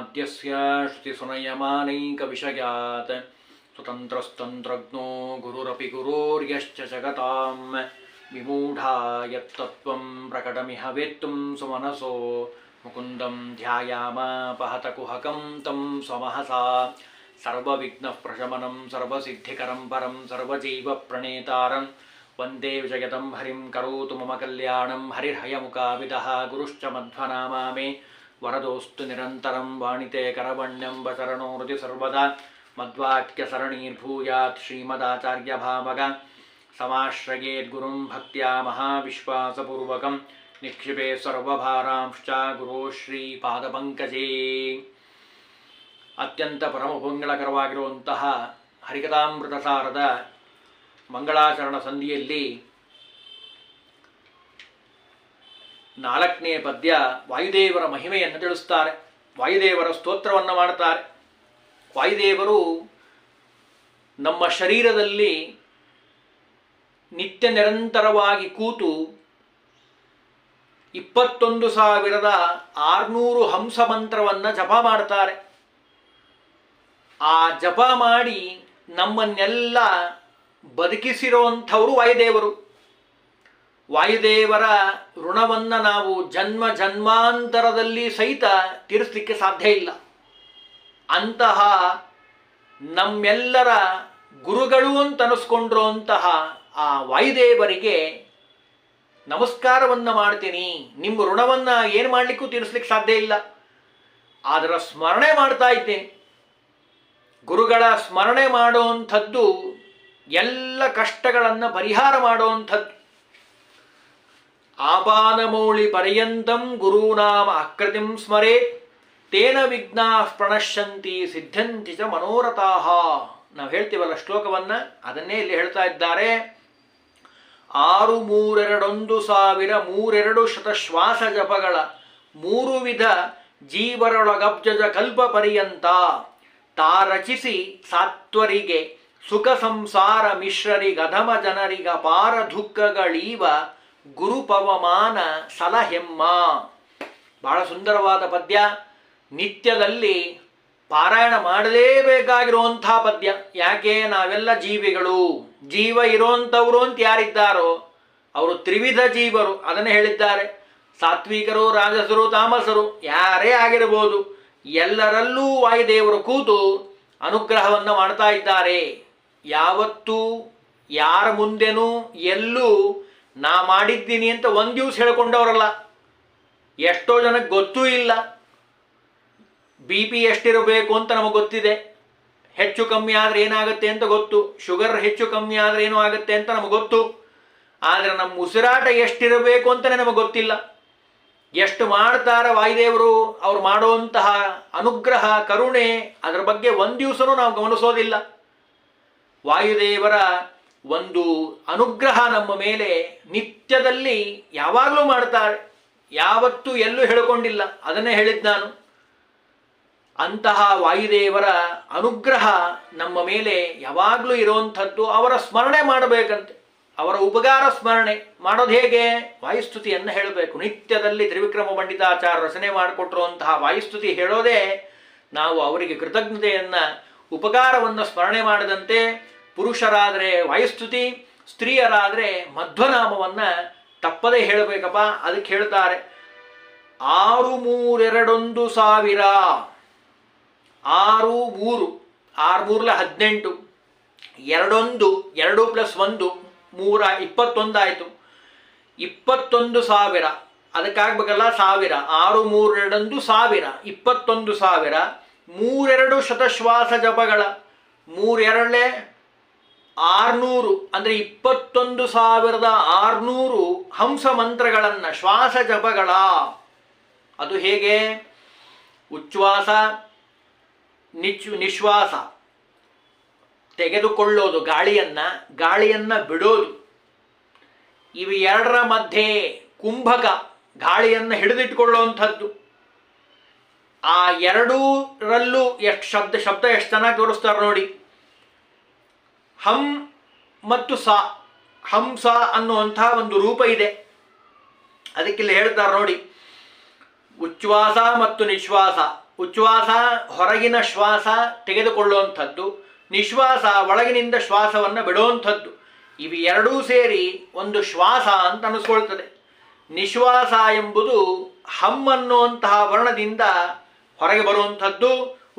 ಮಾದ್ಯಸ್ಯ ಶ್ರುತಿಸುನಯಮಾನೈಕವಿಷಯಾತ್ ಸ್ವತಂತ್ರಸ್ತಂತ್ರಜ್ಞೋ ಗುರುರಪಿ ಗುರೋರ್ಯಶ್ಚ ಜಗತಾಂ ವಿಮೂಢಾ ಯತ್ತತ್ವಂ ಪ್ರಕಟಮಿಹ ವೇತ್ತುಂ ಸುಮನಸೋ ಮುಕುಂದಂ ಧ್ಯಾಯಾಮ ಪಹತ ಕುಹಕಂ ತಂ ಸ್ವಮಹಸಾ ಸರ್ವವಿಘ್ನಃ ಪ್ರಶಮನಂ ಸರ್ವಸಿದ್ಧಿಕರಂ ಪರಂ ಸರ್ವಜೀವ ಪ್ರಣೇತಾರಂ ವಂದೇ ವಿಜಯದಂ ಹರಿಂ ಕರೋತು ಮಮ ಕಲ್ಯಾಣಂ ಹರಿರ್ಹಯಮುಖಾವಿದಃ ಗುರುಶ್ಚ ಮಧ್ವನಾಮಾ ಮೇ ವರದೋಸ್ತು ನಿರಂತರಂ ವಾಣಿತೆ ಕರವಣ್ಯಂ ವಚರಣೋ ಹೃದಿ ಸರ್ವದಾ ಮಧ್ವಾಕ್ಯಸರಣೀರ್ಭೂಯಾತ್ ಶ್ರೀಮದಾಚಾರ್ಯಭಾವಗ ಸಮಾಶ್ರಯೇದ್ಗುರುಂ ಭಕ್ತ್ಯಾ ಮಹಾವಿಶ್ವಾಸಪೂರ್ವಕಂ ನಿಕ್ಷಿಪೇ ಸರ್ವಭಾರಾಂಶ್ಚ ಗುರೋ ಶ್ರೀಪಾದಪಂಕಜೇ. ಅತ್ಯಂತ ಪರಮಮಂಗಳಕರವಾಗಿರುವಂತಹ ಹರಿಕಥಾಮೃತ ಸಾರದ ಮಂಗಳಾಚರಣ ಸಂಧಿಯಲ್ಲಿ 4ನೇ ಪದ್ಯ ವಾಯುದೇವರ ಮಹಿಮೆಯನ್ನು ತಿಳಿಸ್ತಾರೆ. ವಾಯುದೇವರ ಸ್ತೋತ್ರವನ್ನು ಮಾಡ್ತಾರೆ. ವಾಯುದೇವರು ನಮ್ಮ ಶರೀರದಲ್ಲಿ ನಿತ್ಯ ನಿರಂತರವಾಗಿ ಕೂತು 21,600 ಹಂಸ ಮಂತ್ರವನ್ನು ಜಪ ಮಾಡ್ತಾರೆ. ಆ ಜಪ ಮಾಡಿ ನಮ್ಮನ್ನೆಲ್ಲ ಬದುಕಿಸಿರುವಂಥವರು ವಾಯುದೇವರು. ವಾಯುದೇವರ ಋಣವನ್ನು ನಾವು ಜನ್ಮ ಜನ್ಮಾಂತರದಲ್ಲಿ ಸಹಿತ ತೀರಿಸಲಿಕ್ಕೆ ಸಾಧ್ಯ ಇಲ್ಲ. ಅಂತಹ ನಮ್ಮೆಲ್ಲರ ಗುರುಗಳು ಅಂತ ಅನಿಸ್ಕೊಂಡಿರುವಂತಹ ಆ ವಾಯುದೇವರಿಗೆ ನಮಸ್ಕಾರವನ್ನು ಮಾಡ್ತೀನಿ. ನಿಮ್ಮ ಋಣವನ್ನು ಏನು ಮಾಡಲಿಕ್ಕೂ ತೀರಿಸ್ಲಿಕ್ಕೆ ಸಾಧ್ಯ ಇಲ್ಲ. ಅದರ ಸ್ಮರಣೆ ಮಾಡ್ತಾ ಇದ್ದೇನೆ. ಗುರುಗಳ ಸ್ಮರಣೆ ಮಾಡುವಂಥದ್ದು ಎಲ್ಲ ಕಷ್ಟಗಳನ್ನು ಪರಿಹಾರ ಮಾಡುವಂಥದ್ದು. ಆಪಾದಮೌಳಿ ಪರ್ಯಂತಂ ಗುರುನಾಮ ಆಕೃತಿಂ ಸ್ಮರೇತ್ ತೇನ ವಿಘ್ನಾ ಪ್ರಣಶ್ಯಂತಿ ಸಿದ್ಧಂತಿ ಚ ಮನೋರಥಾಃ. ನಾವು ಹೇಳ್ತೀವಲ್ಲ ಶ್ಲೋಕವನ್ನು, ಅದನ್ನೇ ಇಲ್ಲಿ ಹೇಳ್ತಾ ಇದ್ದಾರೆ. 6,321,032 ಶತಶ್ವಾಸ ಜಪಗಳ 3 ವಿಧ ಜೀವರೊಳಗಬ್ಜಜ ಕಲ್ಪ ಪರ್ಯಂತ ತಾ ರಚಿಸಿ ಸಾತ್ವರಿಗೆ ಸುಖ ಸಂಸಾರ ಮಿಶ್ರರಿಗಧಮ ಜನರಿಗ ಪಾರ ದುಃಖಗಳೀವ ಗುರುಪವಮಾನ ಸಲಹೆಮ್ಮ. ಬಹಳ ಸುಂದರವಾದ ಪದ್ಯ. ನಿತ್ಯದಲ್ಲಿ ಪಾರಾಯಣ ಮಾಡಲೇಬೇಕಾಗಿರುವಂಥ ಪದ್ಯ. ಯಾಕೆ? ನಾವೆಲ್ಲ ಜೀವಿಗಳು. ಜೀವ ಇರೋಂಥವ್ರು ಅಂತ ಯಾರಿದ್ದಾರೋ ಅವರು ತ್ರಿವಿಧ ಜೀವರು. ಅದನ್ನು ಹೇಳಿದ್ದಾರೆ. ಸಾತ್ವಿಕರು, ರಾಜಸರು, ತಾಮಸರು ಯಾರೇ ಆಗಿರಬಹುದು, ಎಲ್ಲರಲ್ಲೂ ವಾಯುದೇವರು ಕೂತು ಅನುಗ್ರಹವನ್ನು ಮಾಡ್ತಾ ಇದ್ದಾರೆ. ಯಾವತ್ತೂ ಯಾರ ಮುಂದೆನೂ ಎಲ್ಲೂ ನಾ ಮಾಡಿದ್ದೀನಿ ಅಂತ ಒಂದು ದಿವಸ ಹೇಳ್ಕೊಂಡವರಲ್ಲ. ಎಷ್ಟೋ ಜನಕ್ಕೆ ಗೊತ್ತೂ ಇಲ್ಲ. BP ಎಷ್ಟಿರಬೇಕು ಅಂತ ನಮಗೆ ಗೊತ್ತಿದೆ. ಹೆಚ್ಚು ಕಮ್ಮಿ ಆದರೆ ಏನಾಗುತ್ತೆ ಅಂತ ಗೊತ್ತು. ಶುಗರ್ ಹೆಚ್ಚು ಕಮ್ಮಿ ಆದರೆ ಏನೂ ಆಗುತ್ತೆ ಅಂತ ನಮಗೆ ಗೊತ್ತು. ಆದರೆ ನಮ್ಮ ಉಸಿರಾಟ ಎಷ್ಟಿರಬೇಕು ಅಂತಲೇ ನಮಗೆ ಗೊತ್ತಿಲ್ಲ. ಎಷ್ಟು ಮಾಡ್ತಾರೆ ವಾಯುದೇವರು, ಅವ್ರು ಮಾಡುವಂತಹ ಅನುಗ್ರಹ, ಕರುಣೆ, ಅದರ ಬಗ್ಗೆ ಒಂದು ದಿವಸನೂ ನಾವು ಗಮನಿಸೋದಿಲ್ಲ. ವಾಯುದೇವರ ಒಂದು ಅನುಗ್ರಹ ನಮ್ಮ ಮೇಲೆ ನಿತ್ಯದಲ್ಲಿ ಯಾವಾಗಲೂ ಮಾಡ್ತಾರೆ. ಯಾವತ್ತೂ ಎಲ್ಲೂ ಹೇಳಿಕೊಂಡಿಲ್ಲ. ಅದನ್ನೇ ಹೇಳಿದ್ದು ನಾನು. ಅಂತಹ ವಾಯುದೇವರ ಅನುಗ್ರಹ ನಮ್ಮ ಮೇಲೆ ಯಾವಾಗಲೂ ಇರುವಂಥದ್ದು. ಅವರ ಸ್ಮರಣೆ ಮಾಡಬೇಕಂತೆ. ಅವರ ಉಪಕಾರ ಸ್ಮರಣೆ ಮಾಡೋದು ಹೇಗೆ? ವಾಯುಸ್ತುತಿಯನ್ನು ಹೇಳಬೇಕು. ನಿತ್ಯದಲ್ಲಿ ತ್ರಿವಿಕ್ರಮ ಪಂಡಿತಾಚಾರ್ಯ ರಚನೆ ಮಾಡಿಕೊಟ್ಟಿರುವಂತಹ ವಾಯುಸ್ತುತಿ ಹೇಳೋದೇ ನಾವು ಅವರಿಗೆ ಕೃತಜ್ಞತೆಯನ್ನು, ಉಪಕಾರವನ್ನು ಸ್ಮರಣೆ ಮಾಡದಂತೆ. ಪುರುಷರಾದರೆ ವಾಯುಸ್ತುತಿ, ಸ್ತ್ರೀಯರಾದರೆ ಮಧ್ವನಾಮವನ್ನು ತಪ್ಪದೇ ಹೇಳಬೇಕಪ್ಪ. ಅದಕ್ಕೆ ಹೇಳ್ತಾರೆ 6,321,000. 6 3 6 3 18, 2 + 1 3 21 ಆಯಿತು. 21,000 ಅದಕ್ಕಾಗಬೇಕಲ್ಲ 1000. 6,321,000 21,000. 32 ಶತಶ್ವಾಸ ಜಪಗಳ 3 600 ಅಂದರೆ 21,600 ಹಂಸ ಮಂತ್ರಗಳನ್ನು, ಶ್ವಾಸ ಜಪಗಳ. ಅದು ಹೇಗೆ? ಉಚ್ಛ್ವಾಸ, ನಿಶ್ವಾಸ, ತೆಗೆದುಕೊಳ್ಳೋದು ಗಾಳಿಯನ್ನು ಬಿಡೋದು. ಇವು ಎರಡರ ಮಧ್ಯೆ ಕುಂಭಕ, ಗಾಳಿಯನ್ನು ಹಿಡಿದಿಟ್ಕೊಳ್ಳುವಂಥದ್ದು. ಆ ಎರಡರಲ್ಲೂ ಎಷ್ಟು ಶಬ್ದ ಎಷ್ಟು ಚೆನ್ನಾಗಿ ತೋರಿಸ್ತಾರೆ ನೋಡಿ. ಹಂ ಮತ್ತು ಸಾ, ಹಂಸ ಅನ್ನುವಂಥ ಒಂದು ರೂಪ ಇದೆ. ಅದಕ್ಕಿಲ್ಲಿ ಹೇಳ್ತಾರೆ ನೋಡಿ. ಉಚ್ಛ್ವಾಸ ಮತ್ತು ನಿಶ್ವಾಸ ಉಚ್ಛ್ವಾಸ ಹೊರಗಿನ ಶ್ವಾಸ ತೆಗೆದುಕೊಳ್ಳುವಂಥದ್ದು, ನಿಶ್ವಾಸ ಒಳಗಿನಿಂದ ಶ್ವಾಸವನ್ನು ಬಿಡುವಂಥದ್ದು. ಇವು ಎರಡೂ ಸೇರಿ ಒಂದು ಶ್ವಾಸ ಅಂತ ಅನಿಸ್ಕೊಳ್ತದೆ. ನಿಶ್ವಾಸ ಎಂಬುದು ಹಮ್ ಅನ್ನುವಂತಹ ವರ್ಣದಿಂದ ಹೊರಗೆ ಬರುವಂಥದ್ದು,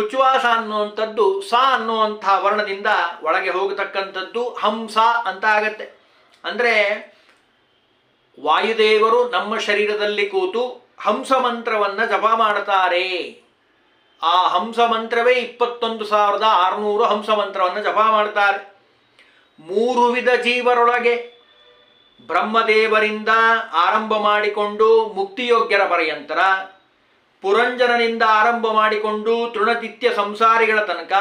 ಉಚ್ಛ್ವಾಸ ಅನ್ನುವಂಥದ್ದು ಸ ಅನ್ನುವಂತಹ ವರ್ಣದಿಂದ ಒಳಗೆ ಹೋಗತಕ್ಕಂಥದ್ದು ಹಂಸ ಅಂತ ಆಗತ್ತೆ. ಅಂದರೆ ವಾಯುದೇವರು ನಮ್ಮ ಶರೀರದಲ್ಲಿ ಕೂತು ಹಂಸ ಮಂತ್ರವನ್ನು ಜಪ ಮಾಡುತ್ತಾರೆ. ಆ ಹಂಸ ಮಂತ್ರವೇ 21,600 ಹಂಸ ಮಂತ್ರವನ್ನು ಜಪ ಮಾಡ್ತಾರೆ. 3 ವಿಧ ಜೀವರೊಳಗೆ ಬ್ರಹ್ಮದೇವರಿಂದ ಆರಂಭ ಮಾಡಿಕೊಂಡು ಮುಕ್ತಿಯೋಗ್ಯರ ಪರ್ಯಂತರ, ಪುರಂಜನನಿಂದ ಆರಂಭ ಮಾಡಿಕೊಂಡು ತೃಣತಿಥ್ಯ ಸಂಸಾರಿಗಳ ತನಕ,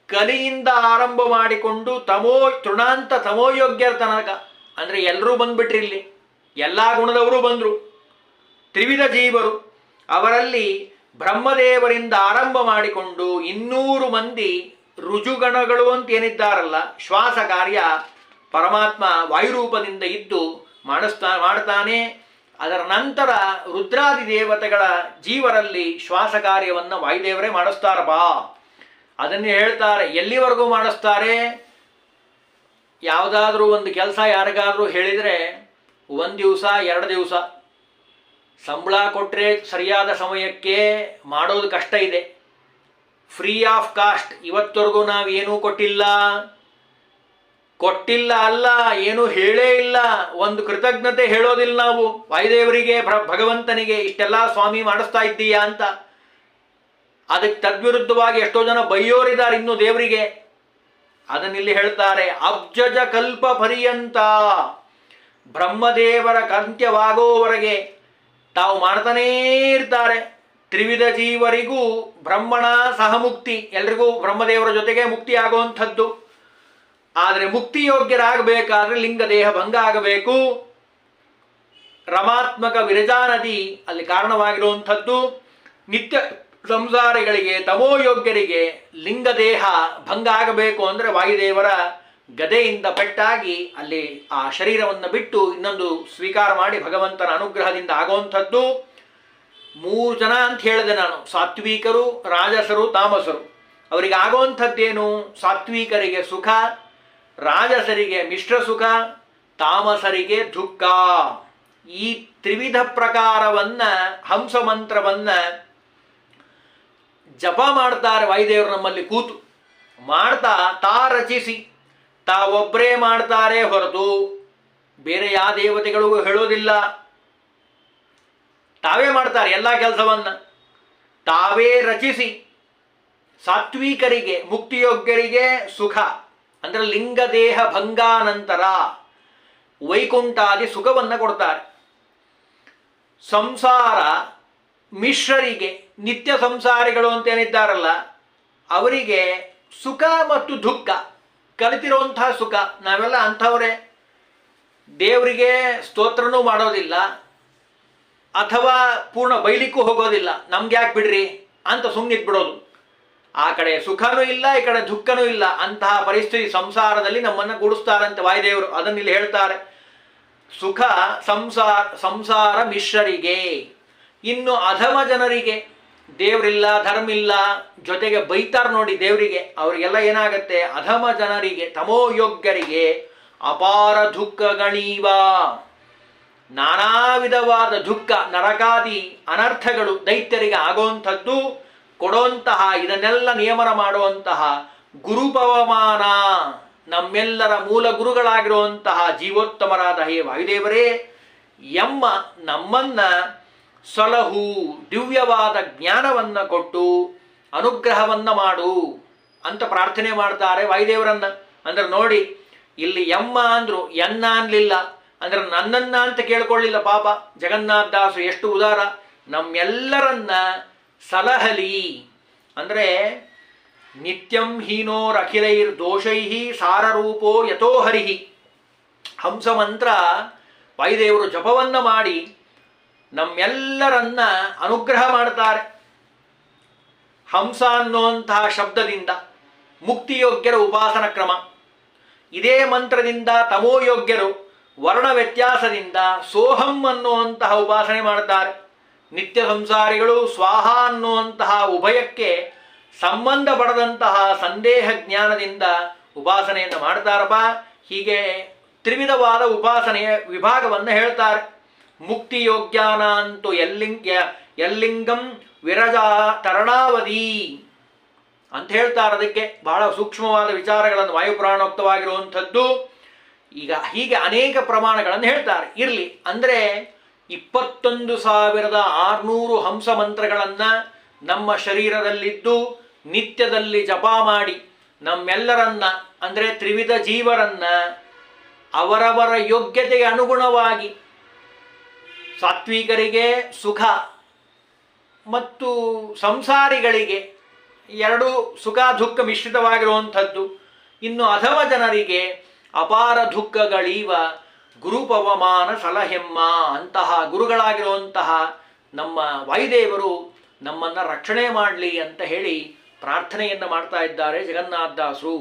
ಕಲಿಯಿಂದ ಆರಂಭ ಮಾಡಿಕೊಂಡು ತೃಣಾಂತ ತಮೋಯೋಗ್ಯರ ತನಕ, ಅಂದರೆ ಎಲ್ಲರೂ ಬಂದ್ಬಿಟ್ರಿ, ಇಲ್ಲಿ ಎಲ್ಲ ಗುಣದವರು ಬಂದರು. ತ್ರಿವಿಧ ಜೀವರು, ಅವರಲ್ಲಿ ಬ್ರಹ್ಮದೇವರಿಂದ ಆರಂಭ ಮಾಡಿಕೊಂಡು 200 ಮಂದಿ ರುಜುಗಣಗಳು ಅಂತ ಏನಿದ್ದಾರಲ್ಲ, ಶ್ವಾಸ ಕಾರ್ಯ ಪರಮಾತ್ಮ ವಾಯುರೂಪದಿಂದ ಇದ್ದು ಮಾಡ್ತಾನೆ. ಅದರ ನಂತರ ರುದ್ರಾದಿ ದೇವತೆಗಳ ಜೀವರಲ್ಲಿ ಶ್ವಾಸ ಕಾರ್ಯವನ್ನು ವಾಯುದೇವರೇ ಮಾಡಿಸ್ತಾರಪ್ಪ. ಅದನ್ನೇ ಹೇಳ್ತಾರೆ. ಎಲ್ಲಿವರೆಗೂ ಮಾಡಿಸ್ತಾರೆ? ಯಾವುದಾದ್ರೂ ಒಂದು ಕೆಲಸ ಯಾರಿಗಾದ್ರೂ ಹೇಳಿದರೆ 1 ದಿವಸ 2 ದಿವಸ ಸಂಬಳ ಕೊಟ್ಟರೆ ಸರಿಯಾದ ಸಮಯಕ್ಕೆ ಮಾಡೋದು ಕಷ್ಟ ಇದೆ. ಫ್ರೀ ಆಫ್ ಕಾಸ್ಟ್ ಇವತ್ತವರೆಗೂ ನಾವೇನೂ ಕೊಟ್ಟಿಲ್ಲ ಅಲ್ಲ, ಏನು ಹೇಳೇ ಇಲ್ಲ. ಒಂದು ಕೃತಜ್ಞತೆ ಹೇಳೋದಿಲ್ಲ ನಾವು ವಾಯುದೇವರಿಗೆ, ಭಗವಂತನಿಗೆ ಇಷ್ಟೆಲ್ಲ ಸ್ವಾಮಿ ಮಾಡಿಸ್ತಾ ಇದ್ದೀಯಾ ಅಂತ. ಅದಕ್ಕೆ ತದ್ವಿರುದ್ಧವಾಗಿ ಎಷ್ಟೋ ಜನ ಬೈಯೋರಿದ್ದಾರೆ ಇನ್ನೂ ದೇವರಿಗೆ. ಅದನ್ನಿಲ್ಲಿ ಹೇಳ್ತಾರೆ. ಅಬ್ಜಜ ಕಲ್ಪ ಪರ್ಯಂತ ಬ್ರಹ್ಮದೇವರ ಅಂತ್ಯವಾಗೋವರೆಗೆ ತಾವು ಮಾಡ್ತಾನೇ ಇರ್ತಾರೆ. ತ್ರಿವಿಧ ಜೀವರಿಗೂ ಬ್ರಹ್ಮಣ ಸಹಮುಕ್ತಿ, ಎಲ್ರಿಗೂ ಬ್ರಹ್ಮದೇವರ ಜೊತೆಗೆ ಮುಕ್ತಿ ಆಗುವಂಥದ್ದು. ಆದರೆ ಮುಕ್ತಿಯೋಗ್ಯರಾಗಬೇಕಾದ್ರೆ ಲಿಂಗ ದೇಹ ಭಂಗ ಆಗಬೇಕು. ರಮಾತ್ಮಕ ವಿರಜಾ ನದಿ ಅಲ್ಲಿ ಕಾರಣವಾಗಿರುವಂಥದ್ದು. ನಿತ್ಯ ಸಂಸಾರಿಗಳಿಗೆ, ತಮೋಯೋಗ್ಯರಿಗೆ ಲಿಂಗ ದೇಹ ಭಂಗ ಆಗಬೇಕು ಅಂದರೆ ವಾಯುದೇವರ ಗದೆಯಿಂದ ಪೆಟ್ಟಾಗಿ ಅಲ್ಲಿ ಆ ಶರೀರವನ್ನು ಬಿಟ್ಟು ಇನ್ನೊಂದು ಸ್ವೀಕಾರ ಮಾಡಿ ಭಗವಂತನ ಅನುಗ್ರಹದಿಂದ ಆಗುವಂಥದ್ದು. 3 ಜನ ಅಂತ ಹೇಳಿದೆ ನಾನು, ಸಾತ್ವಿಕರು, ರಾಜಸರು, ತಾಮಸರು. ಅವರಿಗೆ ಆಗುವಂಥದ್ದೇನು? ಸಾತ್ವಿಕರಿಗೆ ಸುಖ, ರಾಜಸರಿಗೆ ಮಿಶ್ರ ಸುಖ, ತಾಮಸರಿಗೆ ದುಃಖ. ಈ ತ್ರಿವಿಧ ಪ್ರಕಾರವನ್ನ ಹಂಸ ಮಂತ್ರವನ್ನ ಜಪ ಮಾಡ್ತಾರೆ ವಾಯುದೇವರು ನಮ್ಮಲ್ಲಿ ಕೂತು. ಮಾಡ್ತಾ ರಚಿಸಿ ತಾವೊಬ್ಬರೇ ಮಾಡ್ತಾರೆ ಹೊರತು ಬೇರೆ ಯಾವ ದೇವತೆಗಳಿಗೂ ಹೇಳೋದಿಲ್ಲ. ತಾವೇ ಮಾಡ್ತಾರೆ ಎಲ್ಲ ಕೆಲಸವನ್ನ, ತಾವೇ ರಚಿಸಿ ಸಾತ್ವಿಕರಿಗೆ, ಮುಕ್ತಿಯೋಗ್ಯರಿಗೆ ಸುಖ ಅಂದರೆ ಲಿಂಗ ದೇಹ ಭಂಗಾನಂತರ ವೈಕುಂಠಾದಿ ಸುಖವನ್ನು ಕೊಡ್ತಾರೆ. ಸಂಸಾರ ಮಿಶ್ರರಿಗೆ, ನಿತ್ಯ ಸಂಸಾರಿಗಳು ಅಂತೇನಿದ್ದಾರಲ್ಲ ಅವರಿಗೆ ಸುಖ ಮತ್ತು ದುಃಖ, ಕಲಿತಿರುವಂತಹ ಸುಖ. ನಾವೆಲ್ಲ ಅಂಥವರೇ. ದೇವರಿಗೆ ಸ್ತೋತ್ರನೂ ಮಾಡೋದಿಲ್ಲ ಅಥವಾ ಪೂರ್ಣ ಬೈಲಿಕ್ಕೂ ಹೋಗೋದಿಲ್ಲ. ನಮ್ಗೆ ಯಾಕೆ ಬಿಡ್ರಿ ಅಂತ ಸುಮ್ಮನಿದ್ಬಿಡೋದು. ಆ ಕಡೆ ಸುಖನೂ ಇಲ್ಲ, ಈ ಕಡೆ ದುಃಖನೂ ಇಲ್ಲ. ಅಂತಹ ಪರಿಸ್ಥಿತಿ ಸಂಸಾರದಲ್ಲಿ ನಮ್ಮನ್ನು ಕೂಡಿಸ್ತಾರಂತೆ ವಾಯುದೇವರು. ಅದನ್ನಿಲ್ಲಿ ಹೇಳ್ತಾರೆ. ಸುಖ ಸಂಸಾರ ಮಿಶ್ರರಿಗೆ. ಇನ್ನು ಅಧಮ ಜನರಿಗೆ, ದೇವರಿಲ್ಲ, ಧರ್ಮ ಇಲ್ಲ, ಜೊತೆಗೆ ಬೈತಾರ ನೋಡಿ ದೇವರಿಗೆ, ಅವರಿಗೆಲ್ಲ ಏನಾಗತ್ತೆ? ಅಧಮ ಜನರಿಗೆ, ತಮೋಯೋಗ್ಯರಿಗೆ ಅಪಾರ ದುಃಖಗಳೀವ. ನಾನಾ ವಿಧವಾದ ದುಃಖ, ನರಕಾದಿ ಅನರ್ಥಗಳು ದೈತ್ಯರಿಗೆ ಆಗುವಂಥದ್ದು ಕೊಡುವಂತಹ, ಇದನ್ನೆಲ್ಲ ನಿಯಮನ ಮಾಡುವಂತಹ ಗುರುಪವಮಾನ, ನಮ್ಮೆಲ್ಲರ ಮೂಲ ಗುರುಗಳಾಗಿರುವಂತಹ ಜೀವೋತ್ತಮರಾದ ಹೇ ವಾಯುದೇವರೇ, ಎಮ್ಮ ನಮ್ಮನ್ನ ಸಲಹು, ದಿವ್ಯವಾದ ಜ್ಞಾನವನ್ನು ಕೊಟ್ಟು ಅನುಗ್ರಹವನ್ನು ಮಾಡು ಅಂತ ಪ್ರಾರ್ಥನೆ ಮಾಡ್ತಾರೆ ವಾಯುದೇವರನ್ನ. ಅಂದ್ರೆ ನೋಡಿ, ಇಲ್ಲಿ ಎಮ್ಮ ಅಂದ್ರು, ಎನ್ನ ಅನ್ಲಿಲ್ಲ. ಅಂದ್ರೆ ನನ್ನನ್ನ ಅಂತ ಕೇಳ್ಕೊಳ್ಳಿಲ್ಲ. ಪಾಪ ಜಗನ್ನಾಥ ದಾಸು ಎಷ್ಟು ಉದಾರ. ನಮ್ಮೆಲ್ಲರನ್ನ ಸಲಹಲಿ ಅಂದರೆ ನಿತ್ಯಂ ಹೀನೋರಖಿಲೈರ್ ದೋಷೈಹಿ ಸಾರರೂಪೋ ಯಥೋ ಹರಿಹಿ. ಹಂಸ ಮಂತ್ರ ವಾಯುದೇವರು ಜಪವನ್ನ ಮಾಡಿ ನಮ್ಮೆಲ್ಲರನ್ನ ಅನುಗ್ರಹ ಮಾಡ್ತಾರೆ. ಹಂಸ ಅನ್ನುವಂತಹ ಶಬ್ದದಿಂದ ಮುಕ್ತಿಯೋಗ್ಯರ ಉಪಾಸನ ಕ್ರಮ. ಇದೇ ಮಂತ್ರದಿಂದ ತಮೋಯೋಗ್ಯರು ವರ್ಣ ವ್ಯತ್ಯಾಸದಿಂದ ಸೋಹಂ ಅನ್ನುವಂತಹ ಉಪಾಸನೆ ಮಾಡ್ತಾರೆ. ನಿತ್ಯ ಸಂಸಾರಿಗಳು ಸ್ವಾಹ ಅನ್ನುವಂತಹ ಉಭಯಕ್ಕೆ ಸಂಬಂಧ ಪಡೆದಂತಹ ಸಂದೇಹ ಜ್ಞಾನದಿಂದ ಉಪಾಸನೆಯನ್ನು ಮಾಡ್ತಾರಪ್ಪ. ಹೀಗೆ ತ್ರಿವಿಧವಾದ ಉಪಾಸನೆಯ ವಿಭಾಗವನ್ನು ಹೇಳ್ತಾರೆ. ಮುಕ್ತಿಯೋಗ್ಯಾನ ಅಂತೂ ಯಲ್ಲಿಂಗಂ ವಿರಜಾ ತರಣಾವಧಿ ಅಂತ ಹೇಳ್ತಾರೆ. ಅದಕ್ಕೆ ಬಹಳ ಸೂಕ್ಷ್ಮವಾದ ವಿಚಾರಗಳನ್ನು ವಾಯುಪುರಾಣೋಕ್ತವಾಗಿರುವಂಥದ್ದು. ಈಗ ಹೀಗೆ ಅನೇಕ ಪ್ರಮಾಣಗಳನ್ನು ಹೇಳ್ತಾರೆ. ಇರಲಿ ಅಂದರೆ 21,600 ಹಂಸ ಮಂತ್ರಗಳನ್ನು ನಮ್ಮ ಶರೀರದಲ್ಲಿದ್ದು ನಿತ್ಯದಲ್ಲಿ ಜಪ ಮಾಡಿ ನಮ್ಮೆಲ್ಲರನ್ನ ಅಂದರೆ ತ್ರಿವಿಧ ಜೀವರನ್ನ ಅವರವರ ಯೋಗ್ಯತೆಗೆ ಅನುಗುಣವಾಗಿ ಸಾತ್ವಿಕರಿಗೆ ಸುಖ ಮತ್ತು ಸಂಸಾರಿಗಳಿಗೆ ಎರಡು ಸುಖ ದುಃಖ ಮಿಶ್ರಿತವಾಗಿರುವಂಥದ್ದು, ಇನ್ನು ಅಧಮ ಜನರಿಗೆ ಅಪಾರ ದುಃಖಗಳೀವ ಗುರುಪವಮಾನ ಸಲಹೆಮ್ಮ ಅಂತಹ ಗುರುಗಳಾಗಿರುವಂತಹ ನಮ್ಮ ವಾಯುದೇವರು ನಮ್ಮನ್ನು ರಕ್ಷಣೆ ಮಾಡಲಿ ಅಂತ ಹೇಳಿ ಪ್ರಾರ್ಥನೆಯನ್ನು ಮಾಡ್ತಾ ಇದ್ದಾರೆ ಜಗನ್ನಾಥದಾಸರು.